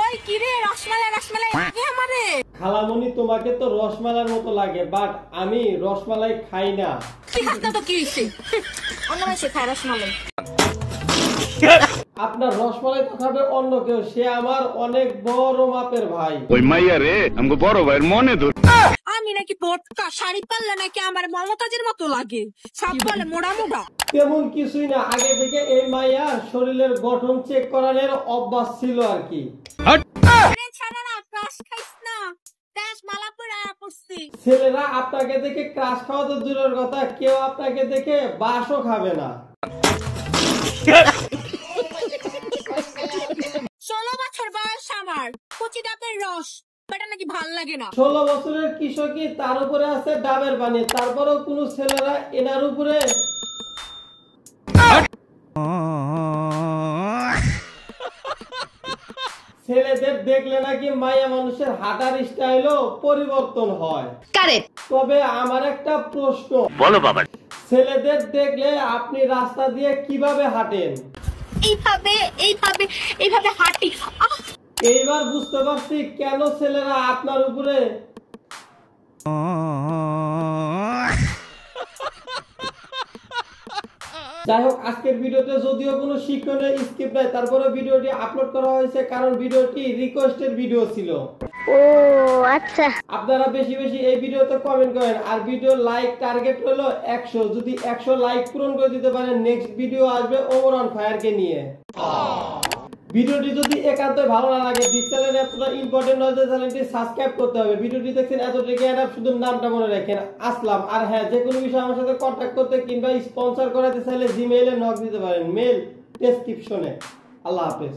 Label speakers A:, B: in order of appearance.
A: ওই কি রে রসমালাই রসমালাই লাগে আমারে।
B: খালামণি তোমাকে তো রসমালাইর মতো লাগে, বাট আমি রসমালাই খাই না।
A: তুই হাত না তো কি হইছে? অন্য মাসে খায় রসমালাই।
B: আপনার রসমালাই তো খাবে অন্য কেউ, সে আমার অনেক বড় মাপের ভাই।
C: ওই মাইয়া রে আমাকে বড় ভাইয়ের মনে ধর।
A: আমি নাকি বটকা শাড়ি পারলে নাকি আমার মমতাজের মতো লাগে, সব বলে মোড়া মোড়া।
B: তেমন কিছুই না, আগে থেকে এই মাইয়া শরীরের গঠন চেক করানোর অভ্যাস ছিল আর কি।
A: ছাড়া না ক্রাশ খাইস না, দেশ মালা পরে পড়ছি।
B: ছেলেরা আপনাকে দেখে ক্রাশ খাওয়া তো দূরের কথা, কেউ আপনাকে দেখে বাসও খাবে না।
A: 16 বছর বয়স আমার, কচি ডাবের রস, এটা নাকি ভাল লাগে না।
B: 16 বছরের কৃষকই তার উপরে আছে ডাবের পানি, তারপরেও কোন ছেলেরা এনার উপরে ছেলেদের দেখলে নাকি মায়া মানুষের হাঁটার স্টাইলও পরিবর্তন হয়। তবে আমার একটা প্রশ্ন,
C: বলো বাবা।
B: ছেলেদের দেখলে আপনি রাস্তা দিয়ে কিভাবে হাঁটেন?
A: এইভাবে এইভাবে এইভাবে হাঁটি।
B: এইবার বুঝতে পারছি কেন ছেলেরা আপনার উপরে যাই হোক, আজকের ভিডিওতে যদিও কোনো শিক্ষণীয় স্ক্রিপ্ট নাই, তারপরে ভিডিওটি আপলোড করা হয়েছে কারণ ভিডিওটি রিকোয়েস্টের ভিডিও ছিল।
D: ও আচ্ছা,
B: আপনারা বেশি বেশি এই ভিডিওতে কমেন্ট করেন, আর ভিডিও লাইক টার্গেট হলো 100। যদি 100 লাইক পূরণ করে দিতে পারেন, নেক্সট ভিডিও আসবে ওমর অন ফায়ারকে নিয়ে। ভিডিওটি যদি একান্তই ভালো না লাগে, দিস চ্যানেলে এতটা ইম্পর্টেন্ট নয় যে চ্যানেলটি সাবস্ক্রাইব করতে হবে। ভিডিওটি দেখছেন এতটুকু, শুধু নামটা মনে রাখেন, আসলাম। আর হ্যাঁ, যে কোনো বিষয়ে আমার সাথে কন্ট্যাক্ট করতে কিংবা স্পন্সর করাতে চাইলে জিমেইলে নক দিতে পারেন, মেল ডেসক্রিপশনে। আল্লাহ হাফেজ।